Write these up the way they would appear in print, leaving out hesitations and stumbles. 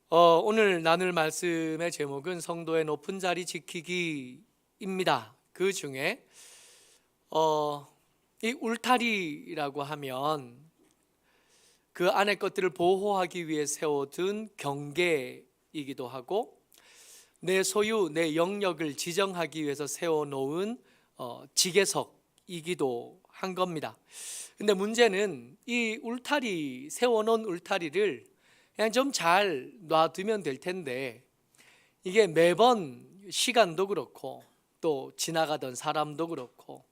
오늘 나눌 말씀의 제목은 성도의 높은 자리 지키기입니다. 그 중에 이 울타리라고 하면 그 안의 것들을 보호하기 위해 세워둔 경계이기도 하고, 내 소유, 내 영역을 지정하기 위해서 세워놓은 지계석이기도 한 겁니다. 근데 문제는 이 울타리, 세워놓은 울타리를 그냥 좀 잘 놔두면 될 텐데, 이게 매번 시간도 그렇고 또 지나가던 사람도 그렇고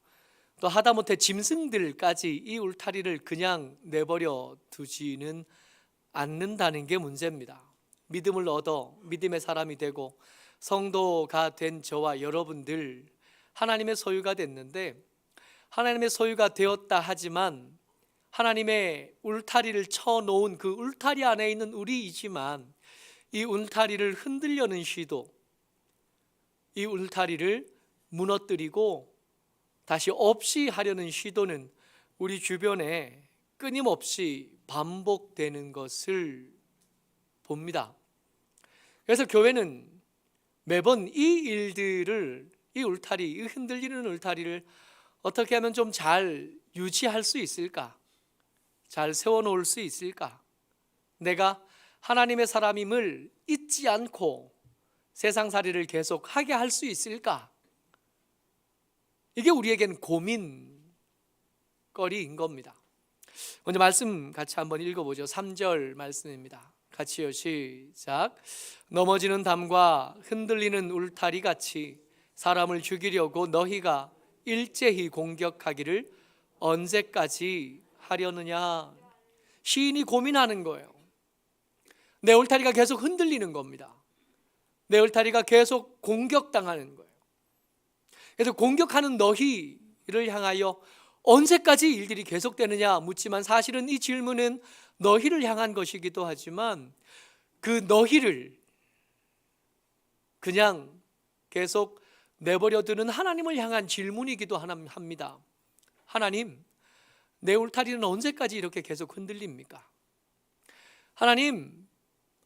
또 하다못해 짐승들까지 이 울타리를 그냥 내버려 두지는 않는다는 게 문제입니다. 믿음을 얻어 믿음의 사람이 되고 성도가 된 저와 여러분들, 하나님의 소유가 됐는데, 하나님의 소유가 되었다 하지만 하나님의 울타리를 쳐놓은 그 울타리 안에 있는 우리이지만, 이 울타리를 흔들려는 시도, 이 울타리를 무너뜨리고 다시 없이 하려는 시도는 우리 주변에 끊임없이 반복되는 것을 봅니다. 그래서 교회는 매번 이 일들을, 이 울타리, 이 흔들리는 울타리를 어떻게 하면 좀 잘 유지할 수 있을까? 잘 세워놓을 수 있을까? 내가 하나님의 사람임을 잊지 않고 세상살이를 계속 하게 할 수 있을까? 이게 우리에겐 고민거리인 겁니다. 먼저 말씀 같이 한번 읽어보죠. 3절 말씀입니다. 같이요, 시작. 넘어지는 담과 흔들리는 울타리 같이 사람을 죽이려고 너희가 일제히 공격하기를 언제까지 하려느냐. 시인이 고민하는 거예요. 내 울타리가 계속 흔들리는 겁니다. 내 울타리가 계속 공격당하는 거예요. 그래서 공격하는 너희를 향하여 언제까지 일들이 계속되느냐 묻지만, 사실은 이 질문은 너희를 향한 것이기도 하지만 그 너희를 그냥 계속 내버려두는 하나님을 향한 질문이기도 합니다. 하나님, 내 울타리는 언제까지 이렇게 계속 흔들립니까? 하나님,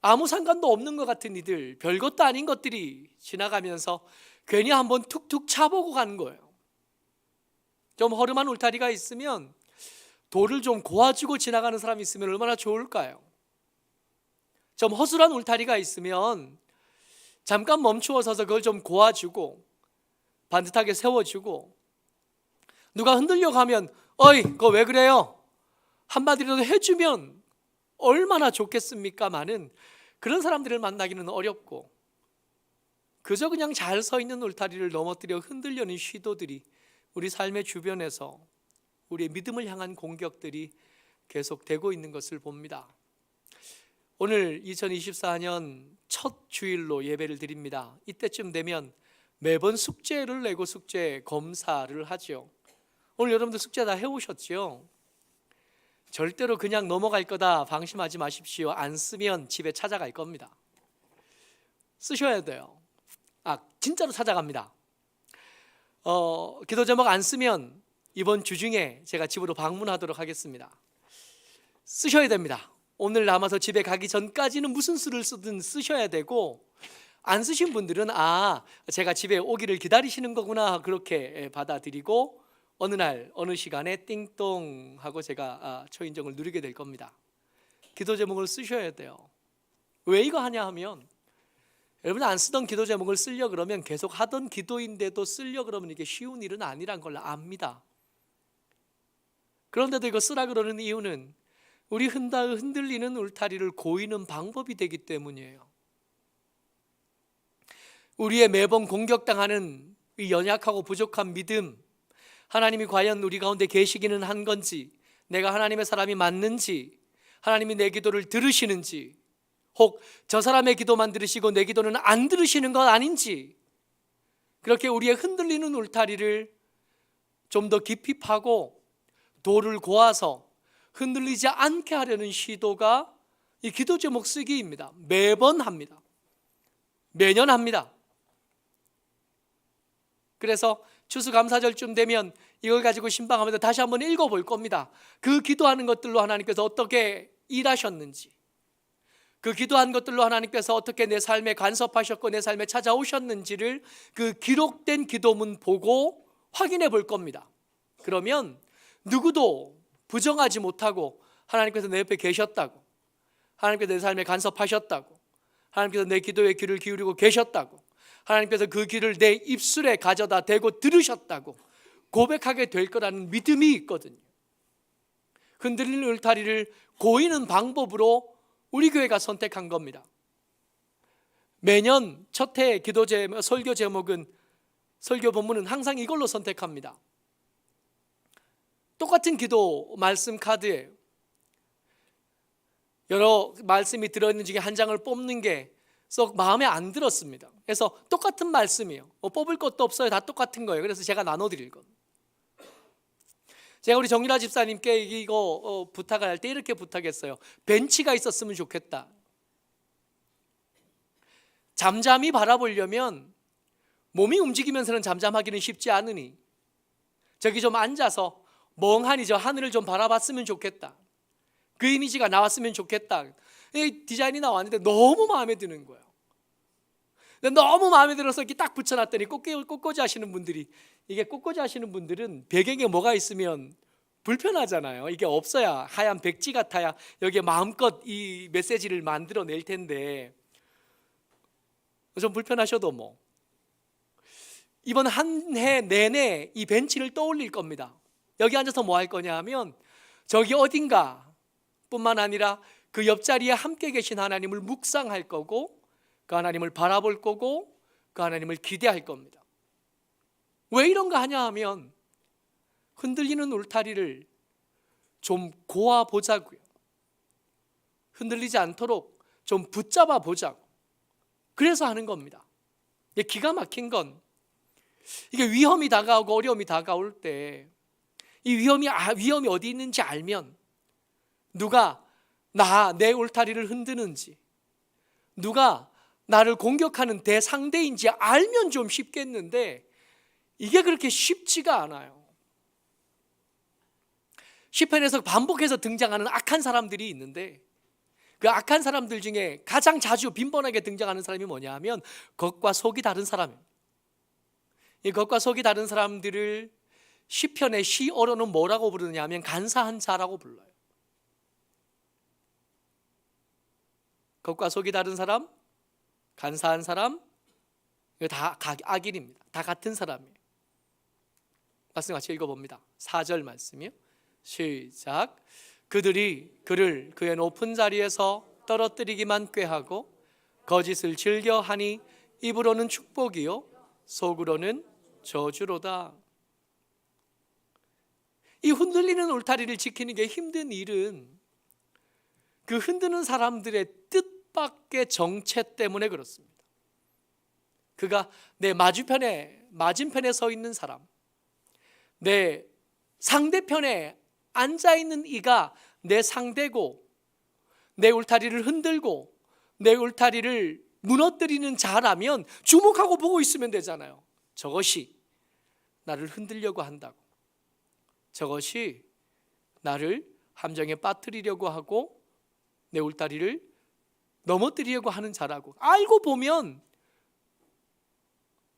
아무 상관도 없는 것 같은 이들, 별것도 아닌 것들이 지나가면서 괜히 한번 툭툭 차보고 가는 거예요. 좀 허름한 울타리가 있으면 돌을 좀 고아주고 지나가는 사람이 있으면 얼마나 좋을까요? 좀 허술한 울타리가 있으면 잠깐 멈추어 서서 그걸 좀 고아주고 반듯하게 세워주고, 누가 흔들려 가면 어이, 그거 왜 그래요? 한마디라도 해주면 얼마나 좋겠습니까마는 그런 사람들을 만나기는 어렵고, 그저 그냥 잘 서 있는 울타리를 넘어뜨려 흔들려는 시도들이 우리 삶의 주변에서 우리의 믿음을 향한 공격들이 계속되고 있는 것을 봅니다. 오늘 2024년 첫 주일로 예배를 드립니다. 이때쯤 되면 매번 숙제를 내고 숙제 검사를 하죠. 오늘 여러분들 숙제 다 해오셨죠? 절대로 그냥 넘어갈 거다 방심하지 마십시오. 안 쓰면 집에 찾아갈 겁니다. 쓰셔야 돼요. 진짜로 찾아갑니다. 기도 제목 안 쓰면 이번 주 중에 제가 집으로 방문하도록 하겠습니다. 쓰셔야 됩니다. 오늘 남아서 집에 가기 전까지는 무슨 수를 쓰든 쓰셔야 되고, 안 쓰신 분들은 제가 집에 오기를 기다리시는 거구나 그렇게 받아들이고 어느 날 어느 시간에 띵동 하고 제가 초인종을 누르게 될 겁니다. 기도 제목을 쓰셔야 돼요. 왜 이거 하냐 하면, 여러분 안 쓰던 기도 제목을 쓰려 그러면 계속 하던 기도인데도 쓰려 그러면 이게 쉬운 일은 아니란 걸 압니다. 그런데도 이거 쓰라 그러는 이유는 우리 흔들리는 울타리를 고이는 방법이 되기 때문이에요. 우리의 매번 공격당하는 이 연약하고 부족한 믿음, 하나님이 과연 우리 가운데 계시기는 한 건지, 내가 하나님의 사람이 맞는지, 하나님이 내 기도를 들으시는지, 혹 저 사람의 기도만 들으시고 내 기도는 안 들으시는 건 아닌지, 그렇게 우리의 흔들리는 울타리를 좀 더 깊이 파고 돌을 고아서 흔들리지 않게 하려는 시도가 이 기도 제목 쓰기입니다. 매번 합니다. 매년 합니다. 그래서 추수감사절쯤 되면 이걸 가지고 신방하면서 다시 한번 읽어볼 겁니다. 그 기도하는 것들로 하나님께서 어떻게 일하셨는지, 그 기도한 것들로 하나님께서 어떻게 내 삶에 간섭하셨고 내 삶에 찾아오셨는지를 그 기록된 기도문 보고 확인해 볼 겁니다. 그러면 누구도 부정하지 못하고 하나님께서 내 옆에 계셨다고, 하나님께서 내 삶에 간섭하셨다고, 하나님께서 내 기도에 귀를 기울이고 계셨다고, 하나님께서 그 귀를 내 입술에 가져다 대고 들으셨다고 고백하게 될 거라는 믿음이 있거든요. 흔들리는 울타리를 고이는 방법으로 우리 교회가 선택한 겁니다. 매년 첫 해 기도 제목, 설교 제목은, 설교 본문은 항상 이걸로 선택합니다. 똑같은 기도 말씀 카드예요. 여러 말씀이 들어있는 중에 한 장을 뽑는 게 썩 마음에 안 들었습니다. 그래서 똑같은 말씀이에요. 뽑을 것도 없어요. 다 똑같은 거예요. 그래서 제가 나눠드릴 겁니다. 제가 우리 정유라 집사님께 이거 부탁을 할 때 이렇게 부탁했어요. 벤치가 있었으면 좋겠다. 잠잠히 바라보려면 몸이 움직이면서는 잠잠하기는 쉽지 않으니 저기 좀 앉아서 멍하니 저 하늘을 좀 바라봤으면 좋겠다. 그 이미지가 나왔으면 좋겠다. 이 디자인이 나왔는데 너무 마음에 드는 거예요. 너무 마음에 들어서 이렇게 딱 붙여놨더니 꽃꽂이 하시는 분들이, 이게 꽃꽂이 하시는 분들은 배경에 뭐가 있으면 불편하잖아요. 이게 없어야, 하얀 백지 같아야 여기에 마음껏 이 메시지를 만들어낼 텐데 좀 불편하셔도 뭐 이번 한 해 내내 이 벤치를 떠올릴 겁니다. 여기 앉아서 뭐 할 거냐 하면 저기 어딘가 뿐만 아니라 그 옆자리에 함께 계신 하나님을 묵상할 거고, 그 하나님을 바라볼 거고, 그 하나님을 기대할 겁니다. 왜 이런가 하냐 하면 흔들리는 울타리를 좀 고아 보자고요. 흔들리지 않도록 좀 붙잡아 보자고. 그래서 하는 겁니다. 기가 막힌 건, 이게 위험이 다가오고 어려움이 다가올 때 이 위험이 어디 있는지 알면, 누가 내 울타리를 흔드는지, 누가 나를 공격하는 대상대인지 알면 좀 쉽겠는데 이게 그렇게 쉽지가 않아요. 시편에서 반복해서 등장하는 악한 사람들이 있는데 그 악한 사람들 중에 가장 자주 빈번하게 등장하는 사람이 뭐냐 하면 겉과 속이 다른 사람입니다. 이 겉과 속이 다른 사람들을 시편의 시어로는 뭐라고 부르느냐 하면 간사한 자라고 불러요. 겉과 속이 다른 사람, 간사한 사람, 이거 다 악인입니다. 다 같은 사람이에요. 말씀 같이 읽어봅니다. 4절 말씀이요. 시작. 그들이 그를 그의 높은 자리에서 떨어뜨리기만 꾀하고 거짓을 즐겨하니 입으로는 축복이요 속으로는 저주로다. 이 흔들리는 울타리를 지키는 게 힘든 일은 그 흔드는 사람들의 뜻밖의 정체 때문에 그렇습니다. 그가 내 맞은편에 서 있는 사람, 내 상대편에 앉아있는 이가 내 상대고 내 울타리를 흔들고 내 울타리를 무너뜨리는 자라면 주목하고 보고 있으면 되잖아요. 저것이 나를 흔들려고 한다고, 저것이 나를 함정에 빠뜨리려고 하고 내 울타리를 넘어뜨리려고 하는 자라고 알고 보면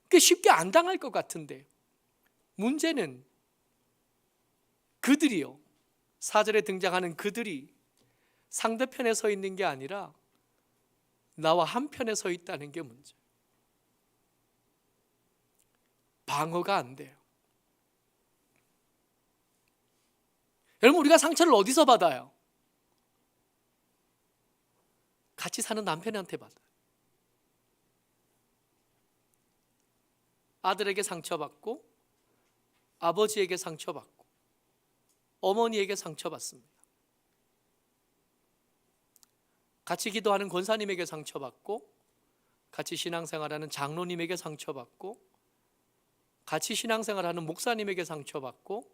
그게 쉽게 안 당할 것 같은데, 문제는 그들이요, 4절에 등장하는 그들이 상대편에 서 있는 게 아니라 나와 한편에 서 있다는 게 문제예요. 방어가 안 돼요. 여러분, 우리가 상처를 어디서 받아요? 같이 사는 남편한테 받아요. 아들에게 상처받고 아버지에게 상처받고 어머니에게 상처받습니다. 같이 기도하는 권사님에게 상처받고 같이 신앙생활하는 장로님에게 상처받고 같이 신앙생활하는 목사님에게 상처받고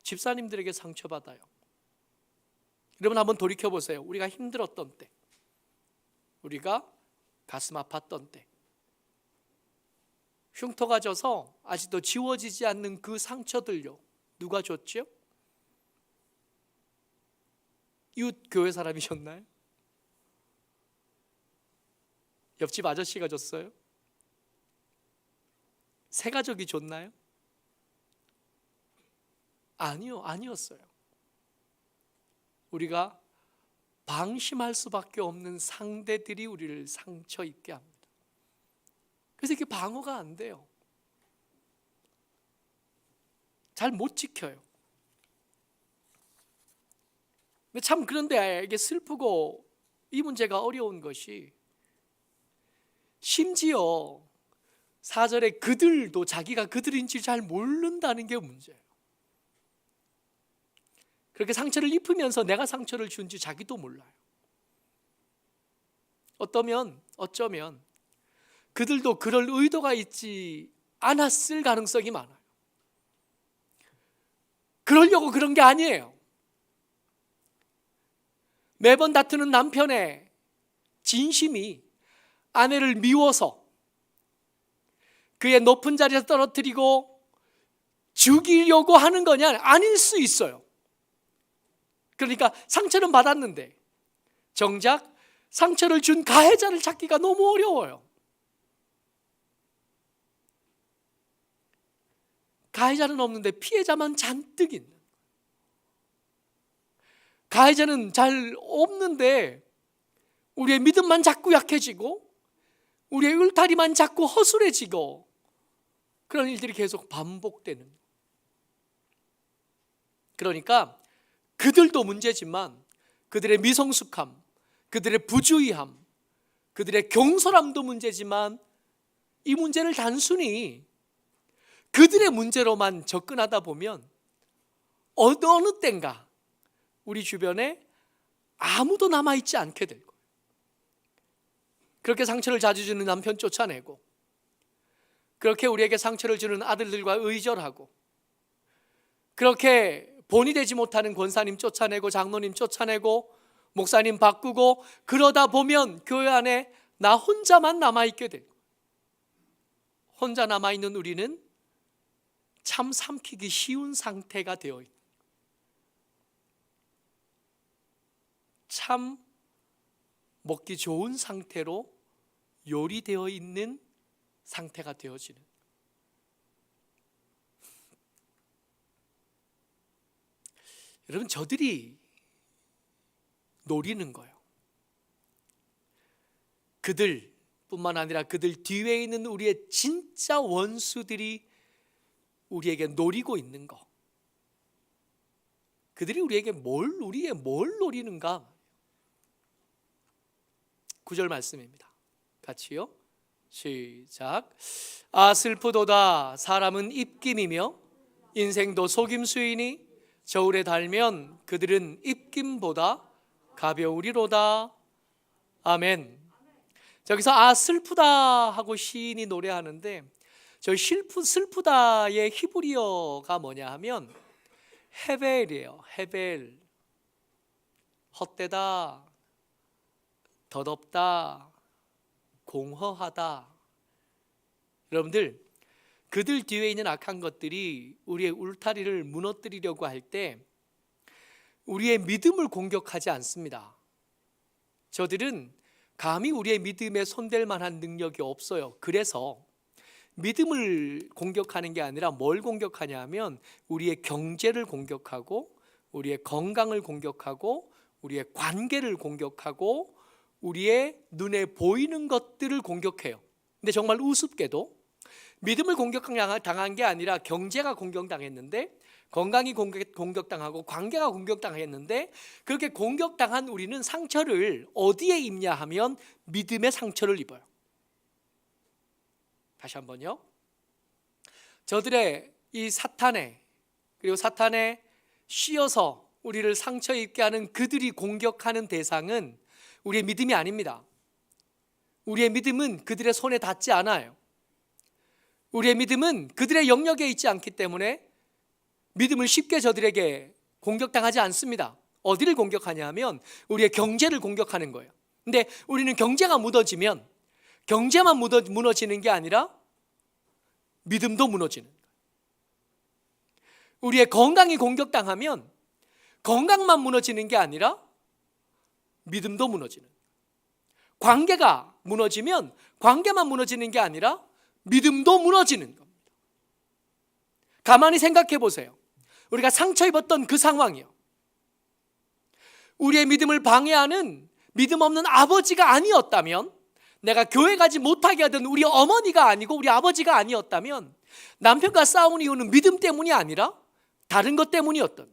집사님들에게 상처받아요. 여러분 한번 돌이켜보세요. 우리가 힘들었던 때, 우리가 가슴 아팠던 때, 흉터가 져서 아직도 지워지지 않는 그 상처들요, 누가 줬죠? 이웃 교회 사람이셨나요? 옆집 아저씨가 줬어요? 새 가족이 줬나요? 아니었어요. 우리가 방심할 수밖에 없는 상대들이 우리를 상처 입게 합니다. 그래서 이게 방어가 안 돼요. 잘 못 지켜요. 근데 참 그런데 이게 슬프고 이 문제가 어려운 것이 심지어 4절에 그들도 자기가 그들인지 잘 모른다는 게 문제예요. 그렇게 상처를 입으면서 내가 상처를 준지 자기도 몰라요. 어쩌면 그들도 그럴 의도가 있지 않았을 가능성이 많아요. 그러려고 그런 게 아니에요. 매번 다투는 남편의 진심이 아내를 미워서 그의 높은 자리에서 떨어뜨리고 죽이려고 하는 거냐? 아닐 수 있어요. 그러니까 상처는 받았는데 정작 상처를 준 가해자를 찾기가 너무 어려워요. 가해자는 없는데 피해자만 잔뜩 있는, 가해자는 잘 없는데 우리의 믿음만 자꾸 약해지고 우리의 울타리만 자꾸 허술해지고 그런 일들이 계속 반복되는. 그러니까 그들도 문제지만 그들의 미성숙함, 그들의 부주의함, 그들의 경솔함도 문제지만 이 문제를 단순히 그들의 문제로만 접근하다 보면 어느 땐가 우리 주변에 아무도 남아있지 않게 될 거예요. 그렇게 상처를 자주 주는 남편 쫓아내고, 그렇게 우리에게 상처를 주는 아들들과 의절하고, 그렇게 본이 되지 못하는 권사님 쫓아내고 장로님 쫓아내고 목사님 바꾸고 그러다 보면 교회 안에 나 혼자만 남아있게 되고, 혼자 남아있는 우리는 참 삼키기 쉬운 상태가 되어 있는, 참 먹기 좋은 상태로 요리되어 있는 상태가 되어지는. 여러분, 저들이 노리는 거예요. 그들뿐만 아니라 그들 뒤에 있는 우리의 진짜 원수들이 우리에게 노리고 있는 거. 그들이 우리에게 뭘 노리는가? 9절 말씀입니다. 같이요. 시작. 아 슬프도다. 사람은 입김이며 인생도 속임수이니 저울에 달면 그들은 입김보다 가벼우리로다. 아멘. 저기서 아 슬프다 하고 시인이 노래하는데, 저 슬프다의 히브리어가 뭐냐 하면 헤벨이에요. 헤벨. 헛되다, 덧없다, 공허하다. 여러분들, 그들 뒤에 있는 악한 것들이 우리의 울타리를 무너뜨리려고 할 때 우리의 믿음을 공격하지 않습니다. 저들은 감히 우리의 믿음에 손댈 만한 능력이 없어요. 그래서 믿음을 공격하는 게 아니라 뭘 공격하냐 하면 우리의 경제를 공격하고 우리의 건강을 공격하고 우리의 관계를 공격하고 우리의 눈에 보이는 것들을 공격해요. 근데 정말 우습게도 믿음을 공격당한 게 아니라 경제가 공격당했는데, 건강이 공격당하고 관계가 공격당했는데, 그렇게 공격당한 우리는 상처를 어디에 입냐 하면 믿음의 상처를 입어요. 다시 한번요. 저들의 이 사탄의, 그리고 사탄의 씌어서 우리를 상처 입게 하는 그들이 공격하는 대상은 우리의 믿음이 아닙니다. 우리의 믿음은 그들의 손에 닿지 않아요. 우리의 믿음은 그들의 영역에 있지 않기 때문에 믿음을 쉽게 저들에게 공격당하지 않습니다. 어디를 공격하냐 하면 우리의 경제를 공격하는 거예요. 근데 우리는 경제가 무너지면 경제만 무너지는 게 아니라 믿음도 무너지는 거예요. 우리의 건강이 공격당하면 건강만 무너지는 게 아니라 믿음도 무너지는, 관계가 무너지면 관계만 무너지는 게 아니라 믿음도 무너지는 겁니다. 가만히 생각해 보세요. 우리가 상처 입었던 그 상황이요, 우리의 믿음을 방해하는 믿음 없는 아버지가 아니었다면, 내가 교회 가지 못하게 하던 우리 어머니가 아니고 우리 아버지가 아니었다면, 남편과 싸운 이유는 믿음 때문이 아니라 다른 것 때문이었던,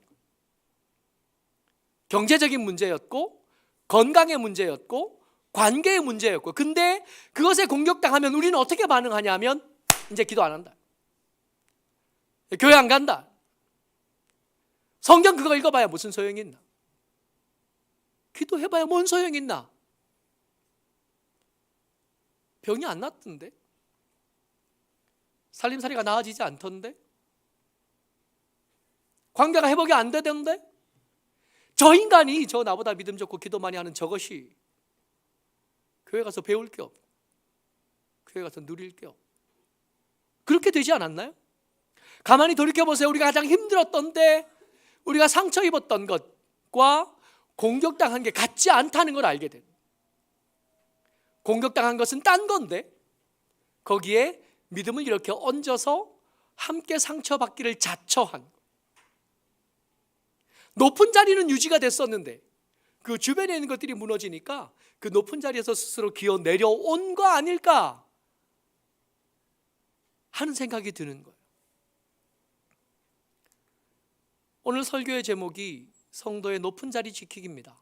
경제적인 문제였고 건강의 문제였고 관계의 문제였고, 근데 그것에 공격당하면 우리는 어떻게 반응하냐면, 이제 기도 안 한다, 교회 안 간다, 성경 그거 읽어봐야 무슨 소용이 있나, 기도해봐야 뭔 소용이 있나, 병이 안 낫던데, 살림살이가 나아지지 않던데, 관계가 회복이 안 되던데, 저 인간이, 저 나보다 믿음 좋고 기도 많이 하는 저것이 교회 가서 배울 게 없고 교회 가서 누릴 게 없고, 그렇게 되지 않았나요? 가만히 돌이켜보세요. 우리가 가장 힘들었던 때, 우리가 상처 입었던 것과 공격당한 게 같지 않다는 걸 알게 됩니다. 공격당한 것은 딴 건데 거기에 믿음을 이렇게 얹어서 함께 상처받기를 자처한, 높은 자리는 유지가 됐었는데 그 주변에 있는 것들이 무너지니까 그 높은 자리에서 스스로 기어 내려온 거 아닐까 하는 생각이 드는 거예요. 오늘 설교의 제목이 성도의 높은 자리 지키기입니다.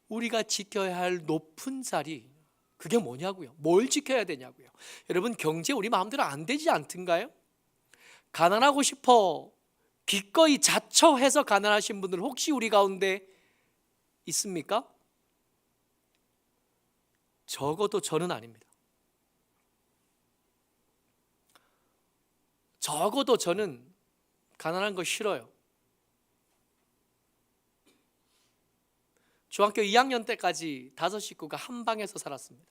우리가 지켜야 할 높은 자리, 그게 뭐냐고요? 뭘 지켜야 되냐고요? 여러분, 경제 우리 마음대로 안 되지 않던가요? 가난하고 싶어 기꺼이 자처해서 가난하신 분들 혹시 우리 가운데 있습니까? 적어도 저는 아닙니다. 적어도 저는 가난한 거 싫어요. 중학교 2학년 때까지 5 식구가 한 방에서 살았습니다.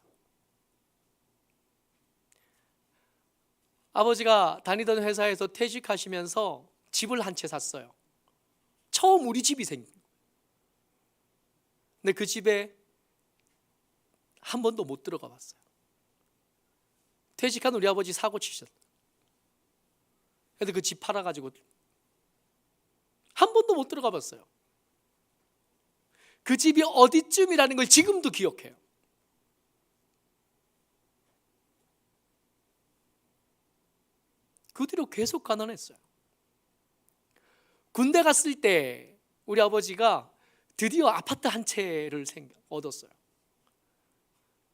아버지가 다니던 회사에서 퇴직하시면서 집을 한 채 샀어요. 처음 우리 집이 생긴 거예요. 근데 그 집에 한 번도 못 들어가 봤어요. 퇴직한 우리 아버지 사고 치셨어요. 그래서 그 집 팔아가지고 한 번도 못 들어가 봤어요. 그 집이 어디쯤이라는 걸 지금도 기억해요. 그 뒤로 계속 가난했어요. 군대 갔을 때 우리 아버지가 드디어 아파트 한 채를 얻었어요.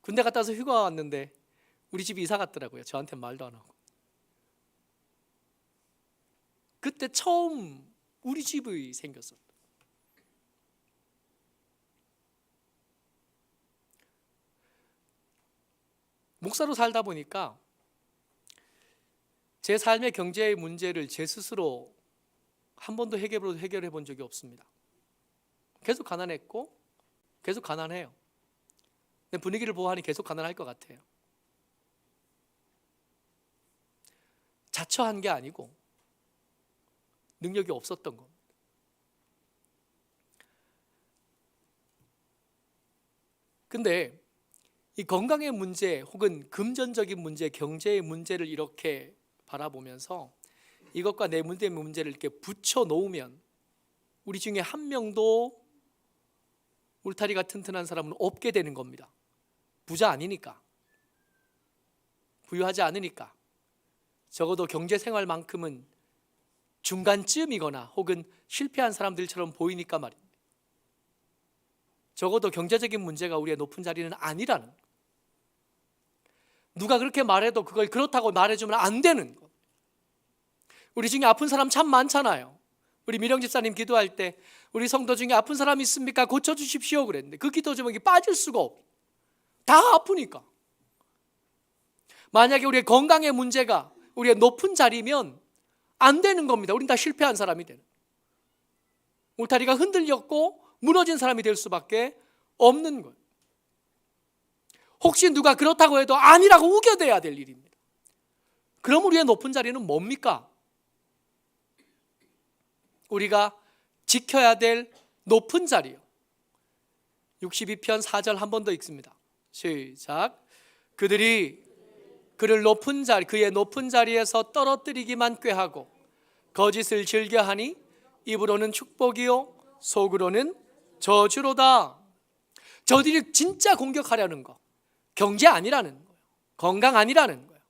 군대 갔다 와서 휴가 왔는데 우리 집이 이사 갔더라고요. 저한테 말도 안 하고. 그때 처음 우리 집이 생겼어요. 목사로 살다 보니까 제 삶의 경제의 문제를 제 스스로 한 번도 해결해 본 적이 없습니다. 계속 가난했고 계속 가난해요. 근데 분위기를 보아하니 계속 가난할 것 같아요. 자처한 게 아니고 능력이 없었던 겁니다. 근데 이 건강의 문제 혹은 금전적인 문제, 경제의 문제를 이렇게 바라보면서 이것과 내 문제를 이렇게 붙여 놓으면 우리 중에 한 명도 울타리가 튼튼한 사람은 없게 되는 겁니다. 부자 아니니까, 부유하지 않으니까, 적어도 경제생활만큼은 중간쯤이거나 혹은 실패한 사람들처럼 보이니까 말입니다. 적어도 경제적인 문제가 우리의 높은 자리는 아니라는 것. 누가 그렇게 말해도 그걸 그렇다고 말해주면 안 되는 것. 우리 중에 아픈 사람 참 많잖아요. 우리 미령 집사님 기도할 때 우리 성도 중에 아픈 사람 있습니까? 고쳐주십시오 그랬는데 그 기도 제목이 빠질 수가 없어요. 다 아프니까. 만약에 우리의 건강의 문제가 우리의 높은 자리면 안 되는 겁니다. 우린 다 실패한 사람이 되는, 울타리가 흔들렸고 무너진 사람이 될 수밖에 없는 거예요. 혹시 누가 그렇다고 해도 아니라고 우겨대야 될 일입니다. 그럼 우리의 높은 자리는 뭡니까? 우리가 지켜야 될 높은 자리요, 62편 4절 한 번 더 읽습니다. 시작. 그들이 그를 높은 자리, 그의 높은 자리에서 떨어뜨리기만 꾀하고 거짓을 즐겨하니 입으로는 축복이요 속으로는 저주로다. 저들이 진짜 공격하려는 거, 경제 아니라는 거예요. 건강 아니라는 거예요.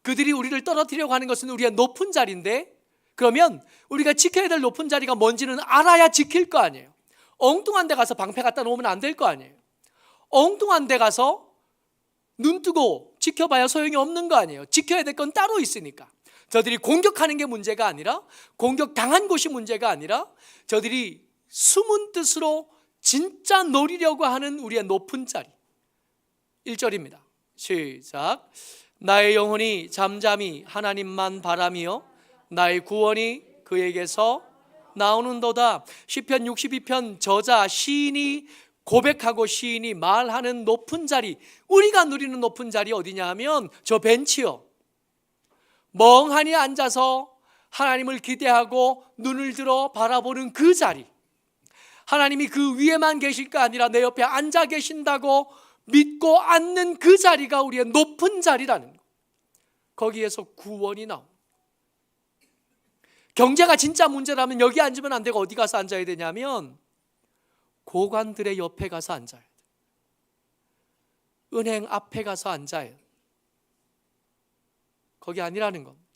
그들이 우리를 떨어뜨리려고 하는 것은 우리의 높은 자리인데, 그러면 우리가 지켜야 될 높은 자리가 뭔지는 알아야 지킬 거 아니에요. 엉뚱한 데 가서 방패 갖다 놓으면 안 될 거 아니에요. 엉뚱한 데 가서 눈 뜨고 지켜봐야 소용이 없는 거 아니에요. 지켜야 될 건 따로 있으니까. 저들이 공격하는 게 문제가 아니라, 공격당한 곳이 문제가 아니라, 저들이 숨은 뜻으로 진짜 노리려고 하는 우리의 높은 자리. 1절입니다. 시작. 나의 영혼이 잠잠히 하나님만 바라며 나의 구원이 그에게서 나오는도다. 시편 62편 저자 시인이 고백하고 시인이 말하는 높은 자리, 우리가 누리는 높은 자리 어디냐 하면 저 벤치요. 멍하니 앉아서 하나님을 기대하고 눈을 들어 바라보는 그 자리. 하나님이 그 위에만 계실까 아니라 내 옆에 앉아 계신다고 믿고 앉는 그 자리가 우리의 높은 자리라는 거. 거기에서 구원이 나옵니다. 경제가 진짜 문제라면 여기 앉으면 안 되고 어디 가서 앉아야 되냐면 고관들의 옆에 가서 앉아야 돼. 은행 앞에 가서 앉아야 돼. 거기 아니라는 겁니다.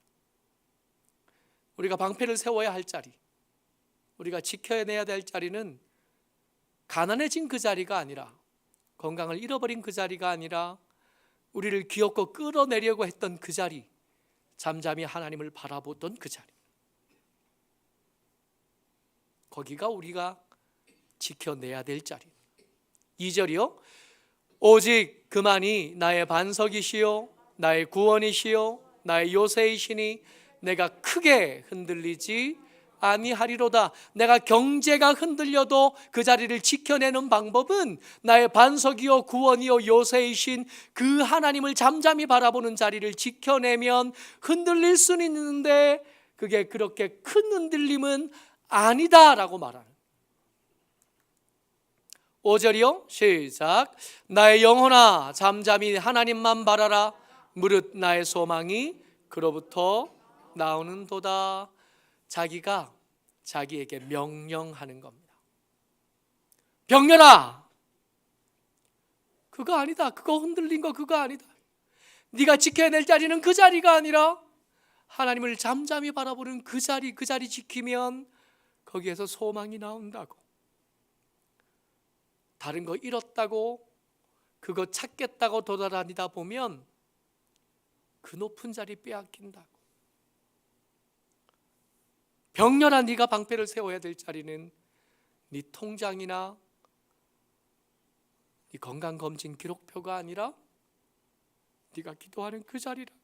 우리가 방패를 세워야 할 자리, 우리가 지켜내야 될 자리는 가난해진 그 자리가 아니라, 건강을 잃어버린 그 자리가 아니라, 우리를 귀엽고 끌어내려고 했던 그 자리, 잠잠히 하나님을 바라보던 그 자리, 거기가 우리가 지켜내야 될 자리. 2절이요. 오직 그만이 나의 반석이시요 나의 구원이시요 나의 요새이시니 내가 크게 흔들리지 아니하리로다. 내가 경제가 흔들려도 그 자리를 지켜내는 방법은 나의 반석이요 구원이요 요새이신 그 하나님을 잠잠히 바라보는 자리를 지켜내면 흔들릴 수는 있는데 그게 그렇게 큰 흔들림은 아니다라고 말하는. 5절이요. 시작. 나의 영혼아 잠잠히 하나님만 바라라. 무릇 나의 소망이 그로부터 나오는도다. 자기가 자기에게 명령하는 겁니다. 병렬아, 그거 아니다. 그거 흔들린 거 그거 아니다. 네가 지켜야 될 자리는 그 자리가 아니라 하나님을 잠잠히 바라보는 그 자리 지키면 거기에서 소망이 나온다고. 다른 거 잃었다고 그거 찾겠다고 돌아다니다 보면 그 높은 자리 빼앗긴다고. 병렬아, 네가 방패를 세워야 될 자리는 네 통장이나 네 건강검진 기록표가 아니라 네가 기도하는 그 자리라고.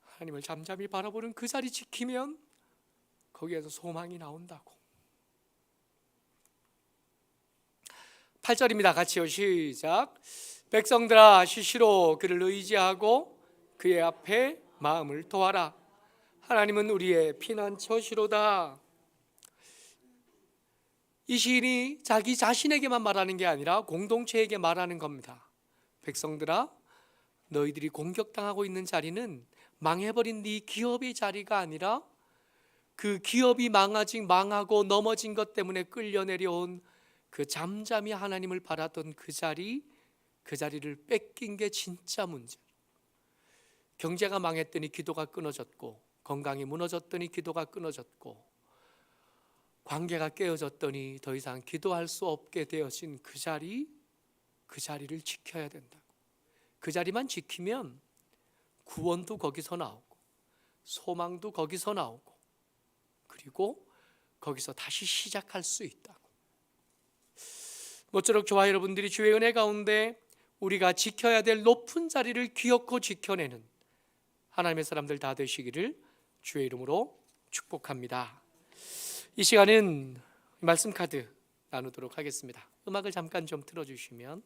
하나님을 잠잠히 바라보는 그 자리 지키면 거기에서 소망이 나온다고. 8절입니다. 같이요. 시작. 백성들아 시시로 그를 의지하고 그의 앞에 마음을 토하라. 하나님은 우리의 피난처시로다. 이 시인이 자기 자신에게만 말하는 게 아니라 공동체에게 말하는 겁니다. 백성들아, 너희들이 공격당하고 있는 자리는 망해버린 네 기업의 자리가 아니라 그 기업이 망하고 넘어진 것 때문에 끌려내려온 그 잠잠히 하나님을 바라던 그 자리를 뺏긴 게 진짜 문제. 경제가 망했더니 기도가 끊어졌고, 건강이 무너졌더니 기도가 끊어졌고, 관계가 깨어졌더니 더 이상 기도할 수 없게 되어진 그 자리를 지켜야 된다고. 그 자리만 지키면 구원도 거기서 나오고 소망도 거기서 나오고 그리고 거기서 다시 시작할 수 있다고. 모쪼록 저와 여러분들이 주의 은혜 가운데 우리가 지켜야 될 높은 자리를 기어코 지켜내는 하나님의 사람들 다 되시기를 주의 이름으로 축복합니다. 이 시간은 말씀 카드 나누도록 하겠습니다. 음악을 잠깐 좀 틀어주시면